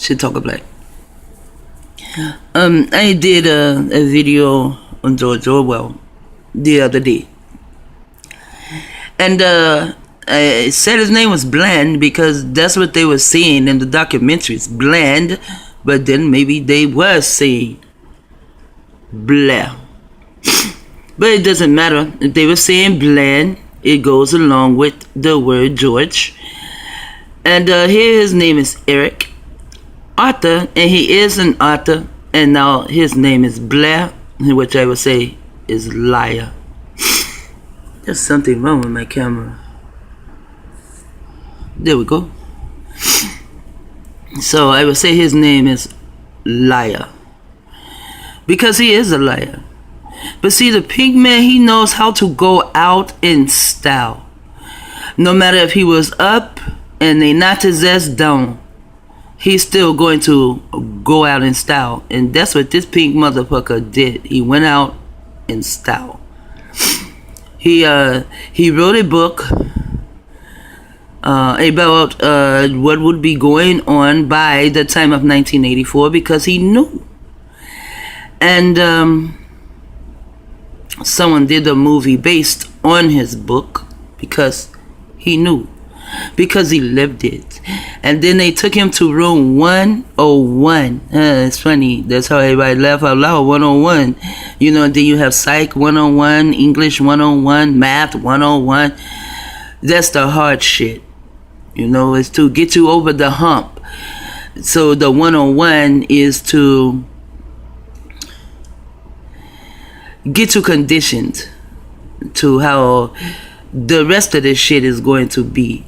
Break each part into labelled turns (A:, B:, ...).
A: Should talk black. I did a video on George Orwell the other day. And I said his name was Bland because that's what they were saying in the documentaries. Bland, but then maybe they were saying blah. But it doesn't matter. If they were saying bland, it goes along with the word George. And here his name is Eric Arthur, and he is an author, and now his name is Blair, which I would say is liar. There's something wrong with my camera. There we go. So I would say his name is liar, because he is a liar. But see, the pink man, he knows how to go out in style. No matter if he was up and they knocked his ass down, he's still going to go out in style. And that's what this pink motherfucker did. He went out in style. He wrote a book about what would be going on by the time of 1984, because he knew. And someone did a movie based on his book because he knew. Because he lived it. And then they took him to room 101. It's funny. That's how everybody laugh out loud. 101. You know, then you have psych 101, English 101, math 101. That's the hard shit. You know, it's to get you over the hump. So the 101 is to get you conditioned to how the rest of this shit is going to be.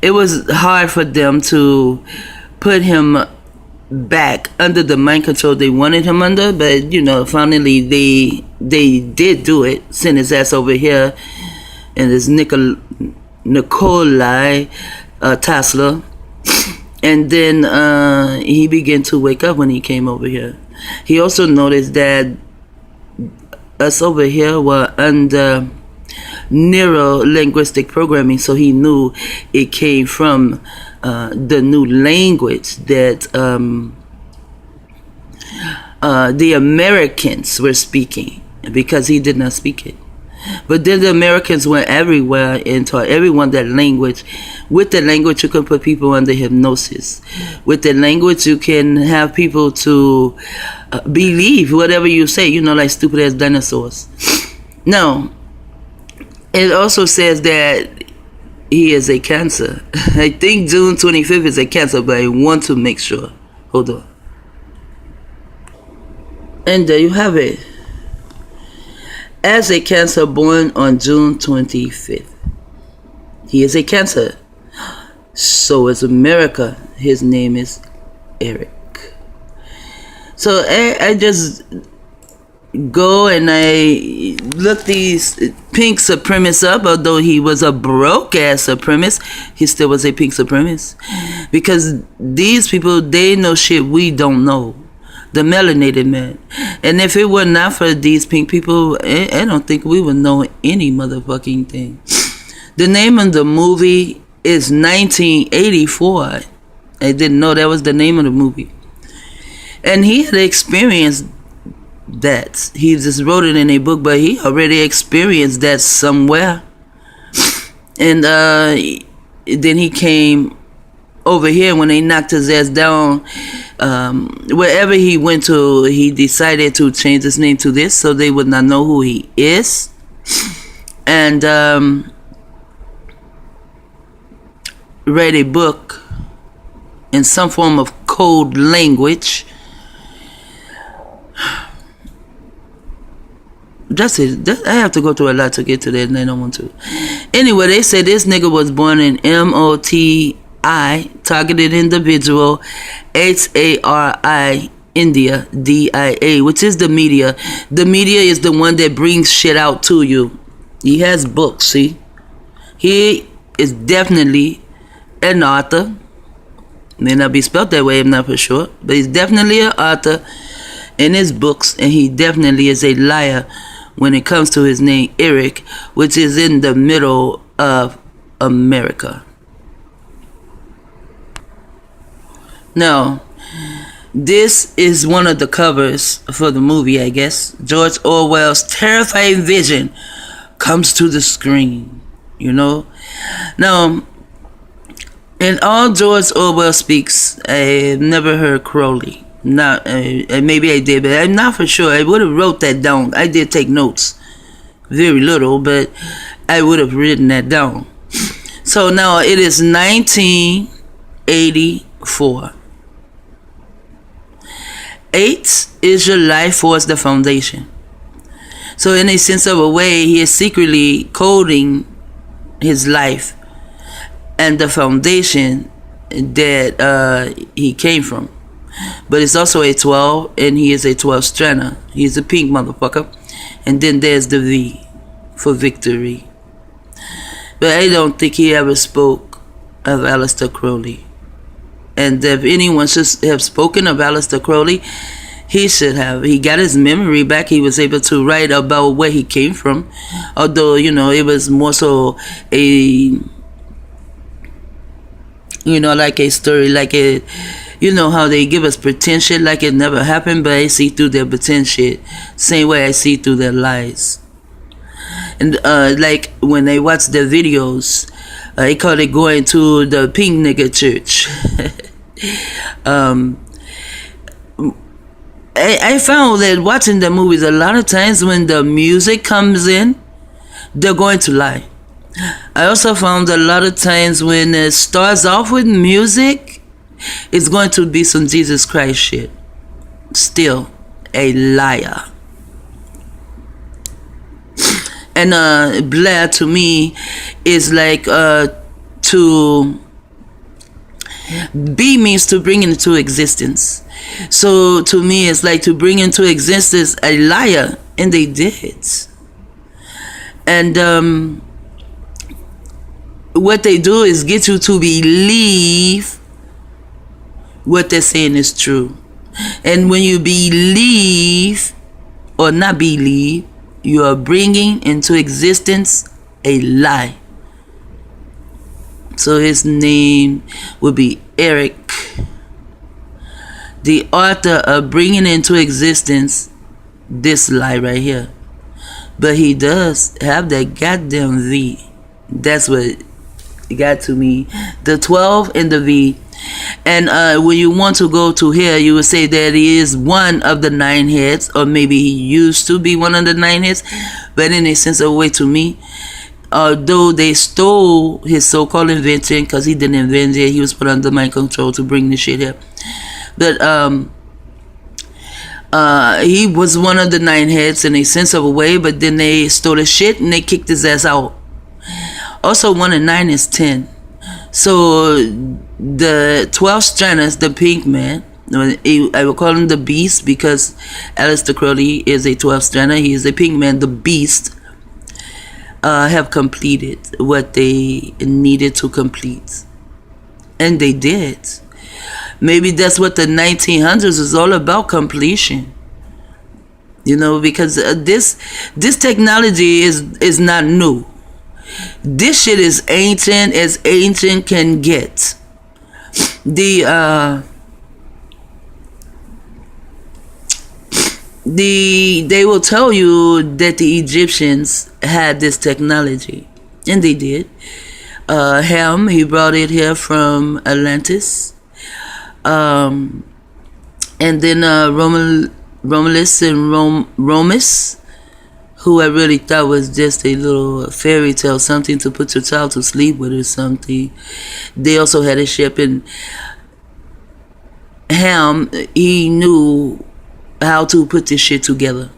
A: It was hard for them to put him back under the mind control they wanted him under, but you know, finally they did do it. Send his ass over here, and this Nikolai Tesla, and then he began to wake up when he came over here. He also noticed that us over here were under neuro-linguistic programming, so he knew it came from the new language that the Americans were speaking, because he did not speak it. But then the Americans went everywhere and taught everyone that language. With the language, you can put people under hypnosis. With the language, you can have people to believe whatever you say, you know, like stupid ass dinosaurs. Now, it also says that he is a Cancer. I think June 25th is a Cancer, but I want to make sure. Hold on. And there you have it. As a Cancer born on June 25th. He is a Cancer. So is America. His name is Eric. So I just go and I look these pink supremacists up. Although he was a broke ass supremacist, he still was a pink supremacist, because these people, they know shit we don't know. The melanated man. And if it were not for these pink people, I don't think we would know any motherfucking thing. The name of the movie is 1984. I didn't know that was the name of the movie. And he had experienced that. He just wrote it in a book, but he already experienced that somewhere. And then he came over here when they knocked his ass down. Wherever he went to, he decided to change his name to this so they would not know who he is. And read a book in some form of code language. That's it. I have to go through a lot to get to that, and I don't want to. Anyway, they say this nigga was born in MOTI, targeted individual, HARI, India, DIA, which is the media. The media is the one that brings shit out to you. He has books, see? He is definitely an author. May not be spelled that way, I'm not for sure. But he's definitely an author in his books, and he definitely is a liar when it comes to his name, Eric, which is in the middle of America. Now, this is one of the covers for the movie, I guess. George Orwell's terrifying vision comes to the screen, you know. Now, in all George Orwell speaks, I've never heard Crowley. Not, maybe I did, but I'm not for sure. I would have wrote that down. I did take notes, very little, but I would have written that down. So now it is 1984. 8 is your life force, the foundation. So in a sense of a way, he is secretly coding his life and the foundation that he came from. But it's also a 12, and he is a 12 strander. He's a pink motherfucker. And then there's the V for victory. But I don't think he ever spoke of Aleister Crowley. And if anyone should have spoken of Aleister Crowley, he should have. He got his memory back. He was able to write about where he came from. Although, you know, it was more so a, you know, like a story, like a, you know how they give us pretend shit like it never happened, but I see through their pretend shit. Same way I see through their lies. And like when they watch their videos, they call it going to the pink nigga church. I found that watching the movies, a lot of times when the music comes in, they're going to lie. I also found a lot of times when it starts off with music, it's going to be some Jesus Christ shit. Still a liar. And Blair to me is like to be means to bring into existence. So to me it's like to bring into existence a liar, and they did. And what they do is get you to believe what they're saying is true. And when you believe or not believe, you are bringing into existence a lie. So his name would be Eric, the author of bringing into existence this lie right here. But he does have that goddamn V. That's what got to me. The 12 and the V. And when you want to go to here, you would say that he is one of the 9 heads, or maybe he used to be one of the 9 heads. But in a sense of way, to me, although they stole his so-called invention, because he didn't invent it, he was put under mind control to bring this shit here. But he was one of the 9 heads in a sense of a way, but then they stole his shit and they kicked his ass out. Also, 1 and 9 is 10. So the 12 stranders, the pink man, I will call him the beast because Aleister Crowley is a 12 strander. He is a pink man, the beast. Have completed what they needed to complete, and they did. Maybe that's what the 1900s is all about, completion. You know, because this technology is not new. This shit is ancient as ancient can get. They will tell you that the Egyptians had this technology, and they did. Ham, he brought it here from Atlantis, and then Romulus and Romus, who I really thought was just a little fairy tale, something to put your child to sleep with or something. They also had a ship, and Ham, he knew how to put this shit together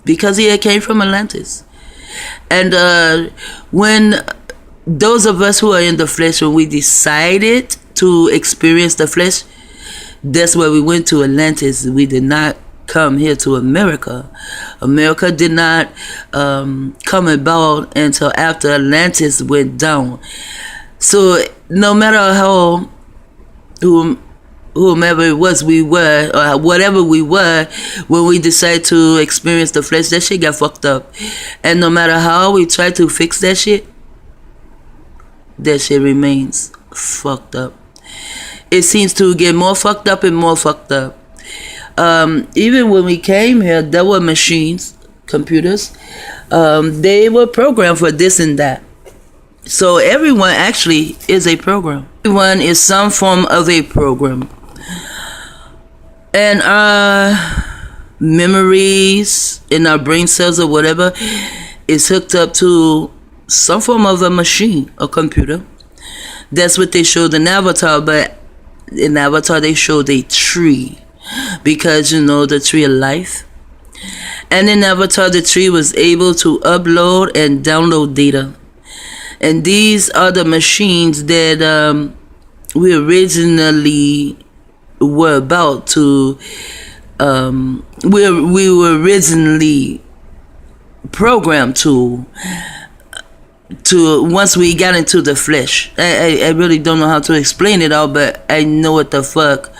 A: because he came from Atlantis. And when those of us who are in the flesh, when we decided to experience the flesh, that's where we went to Atlantis. We did not come here to America. America did not come about until after Atlantis went down. So no matter how whomever it was we were, or whatever we were, when we decided to experience the flesh, that shit got fucked up. And no matter how we try to fix that shit remains fucked up. it seems to get more fucked up and more fucked up. Even when we came here, there were machines, computers. They were programmed for this and that. So everyone actually is a program. Everyone is some form of a program. And our memories in our brain cells or whatever is hooked up to some form of a machine, a computer. That's what they showed in Avatar, but in Avatar they showed a tree. Because, you know, the tree of life. And in Avatar, the tree was able to upload and download data. And these are the machines that we originally were about to... we were originally programmed to once we got into the flesh. I really don't know how to explain it all, but I know what the fuck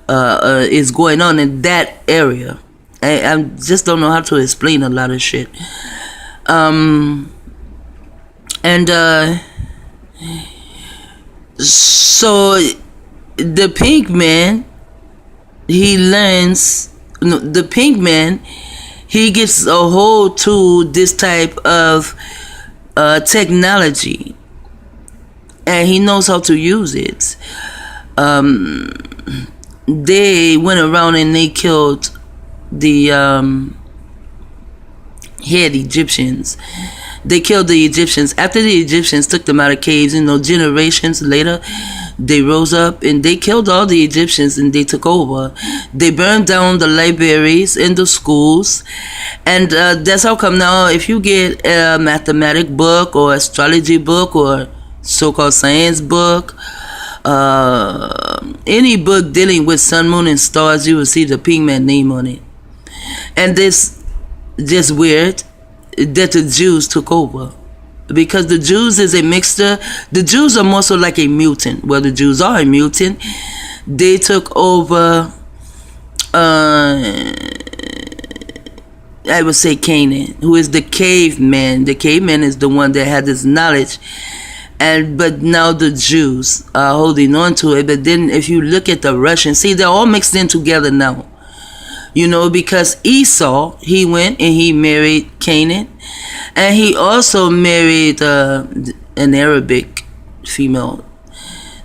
A: is going on in that area. I just don't know how to explain a lot of shit. So the pink man, he learns. The pink man, he gets a hold to this type of technology, and he knows how to use it. They went around and they killed the head Egyptians. They killed the Egyptians. After the Egyptians took them out of caves, you know, generations later, they rose up and they killed all the Egyptians and they took over. They burned down the libraries and the schools. And that's how come now if you get a mathematic book or astrology book or so-called science book, any book dealing with sun, moon, and stars, you will see the pink man name on it. And this just weird that the Jews took over, because the Jews is a mixture. The Jews are more so like a mutant. Well, the Jews are a mutant. They took over, I would say Canaan, who is the caveman. The caveman is the one that had this knowledge. But now the Jews are holding on to it. But then if you look at the Russians, see, they're all mixed in together now. You know, because Esau, he went and he married Canaan. And he also married an Arabic female.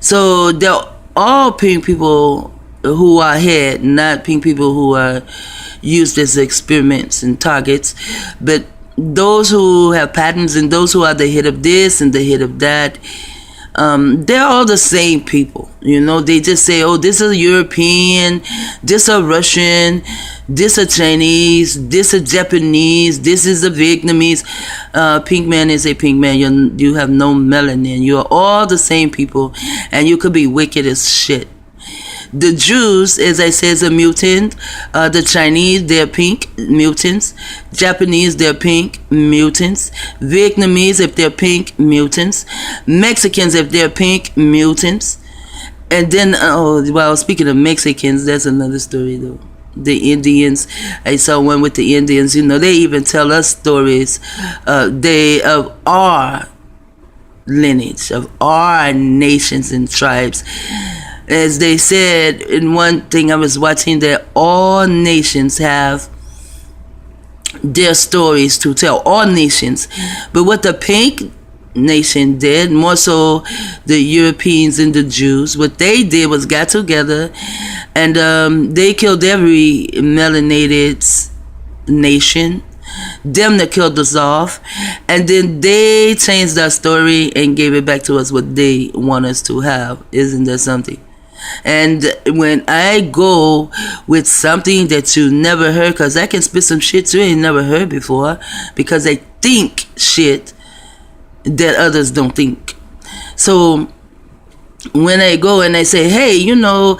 A: So they're all pink people who are head, not pink people who are used as experiments and targets. But those who have patterns and those who are the head of this and the head of that, they're all the same people. You know, they just say, oh, this is a European, this a Russian, this a Chinese, this a Japanese, this is a Vietnamese. Pink man is a pink man. You have no melanin. You are all the same people, and you could be wicked as shit. The Jews, as I said, is a mutant. The Chinese, they're pink, mutants. Japanese, they're pink, mutants. Vietnamese, if they're pink, mutants. Mexicans, if they're pink, mutants. And then, well, speaking of Mexicans, that's another story, though. The Indians, I saw one with the Indians. You know, they even tell us stories. They of our lineage, of our nations and tribes. As they said in one thing I was watching, that all nations have their stories to tell. All nations. But what the pink nation did, more so the Europeans and the Jews, what they did was got together and they killed every melanated nation. Them that killed us off. And then they changed our story and gave it back to us what they want us to have. Isn't that something? And when I go with something that you never heard, because I can spit some shit you ain't never heard before, because I think shit that others don't think. So when I go and I say, hey, you know,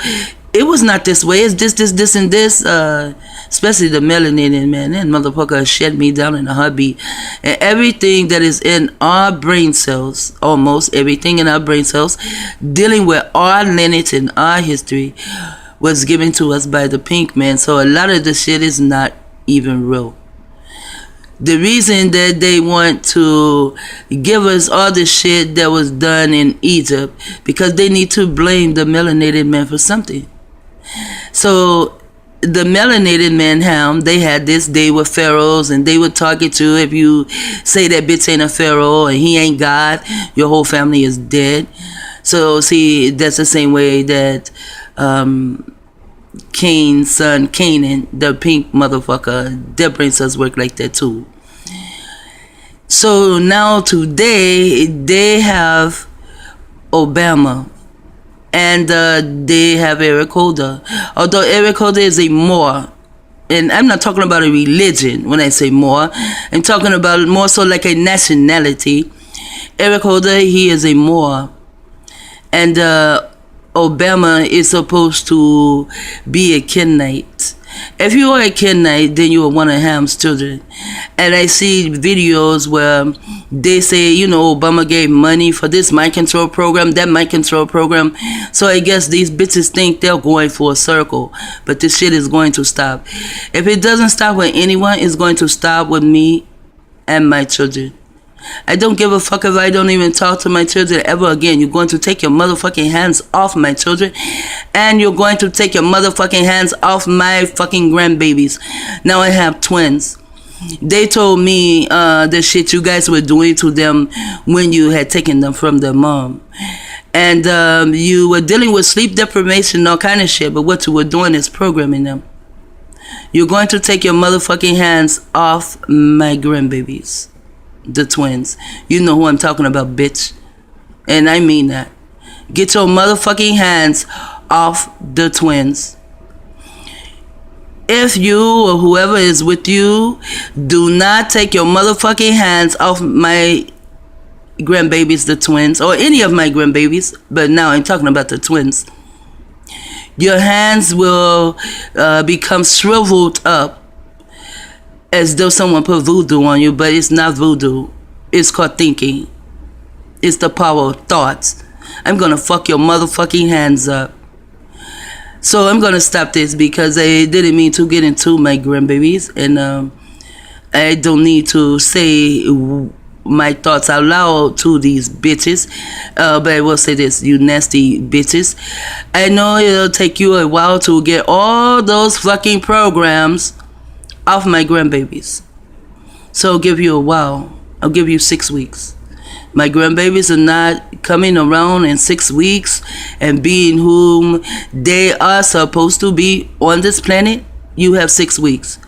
A: it was not this way, it's this, and this, especially the melanated man, that motherfucker shut me down in a heartbeat. And everything that is in our brain cells, almost everything in our brain cells, dealing with our lineage and our history, was given to us by the pink man. So a lot of the shit is not even real. The reason that they want to give us all the shit that was done in Egypt, because they need to blame the melanated man for something. So the melanated man, they had this, they were pharaohs, and they would target you if you say that bitch ain't a pharaoh and he ain't God, your whole family is dead. So see, that's the same way that Cain's son Canaan, the pink motherfucker, their brain cells work like that too. So now today they have Obama and they have Eric Holder. Although Eric Holder is a Moor, and I'm not talking about a religion when I say Moor, I'm talking about more so like a nationality. Eric Holder, he is a Moor, and Obama is supposed to be a Kenite. If you are a Kenite, then you are one of Ham's children. And I see videos where they say, you know, Obama gave money for this mind control program, that mind control program. So I guess these bitches think they're going for a circle. But this shit is going to stop. If it doesn't stop with anyone, it's going to stop with me and my children. I don't give a fuck if I don't even talk to my children ever again. You're going to take your motherfucking hands off my children, and you're going to take your motherfucking hands off my fucking grandbabies. Now I have twins. They told me the shit you guys were doing to them when you had taken them from their mom. And you were dealing with sleep deprivation, all kind of shit, but what you were doing is programming them. You're going to take your motherfucking hands off my grandbabies. The twins. You know who I'm talking about, bitch. And I mean that. Get your motherfucking hands off the twins. If you or whoever is with you do not take your motherfucking hands off my grandbabies, the twins, or any of my grandbabies, but now I'm talking about the twins, your hands will become shriveled up as though someone put voodoo on you, but it's not voodoo. It's called thinking. It's the power of thoughts. I'm gonna fuck your motherfucking hands up. So I'm gonna stop this because I didn't mean to get into my grandbabies, and I don't need to say my thoughts out loud to these bitches. But I will say this, you nasty bitches. I know it'll take you a while to get all those fucking programs off my grandbabies. So I'll give you a while. I'll give you 6 weeks. My grandbabies are not coming around in 6 weeks and being whom they are supposed to be on this planet. You have 6 weeks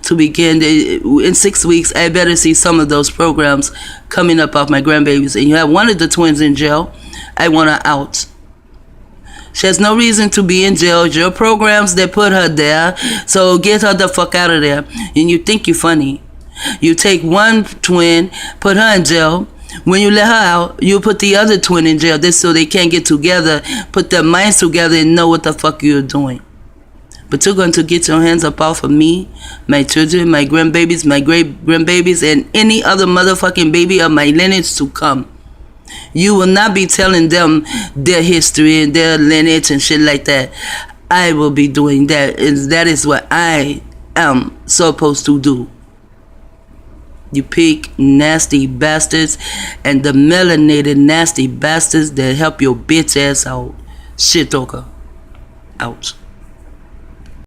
A: to begin. In 6 weeks, I better see some of those programs coming up off my grandbabies. And you have one of the twins in jail. I want her out. She has no reason to be in jail. Your programs, they put her there. So get her the fuck out of there. And you think you're funny. You take one twin, put her in jail. When you let her out, you put the other twin in jail. This so they can't get together, put their minds together and know what the fuck you're doing. But you're going to get your hands up off of me, my children, my grandbabies, my great-grandbabies, and any other motherfucking baby of my lineage to come. You will not be telling them their history and their lineage and shit like that. I will be doing that. And that is what I am supposed to do. You pig nasty bastards and the melanated nasty bastards that help your bitch ass out. Shit talker. Out.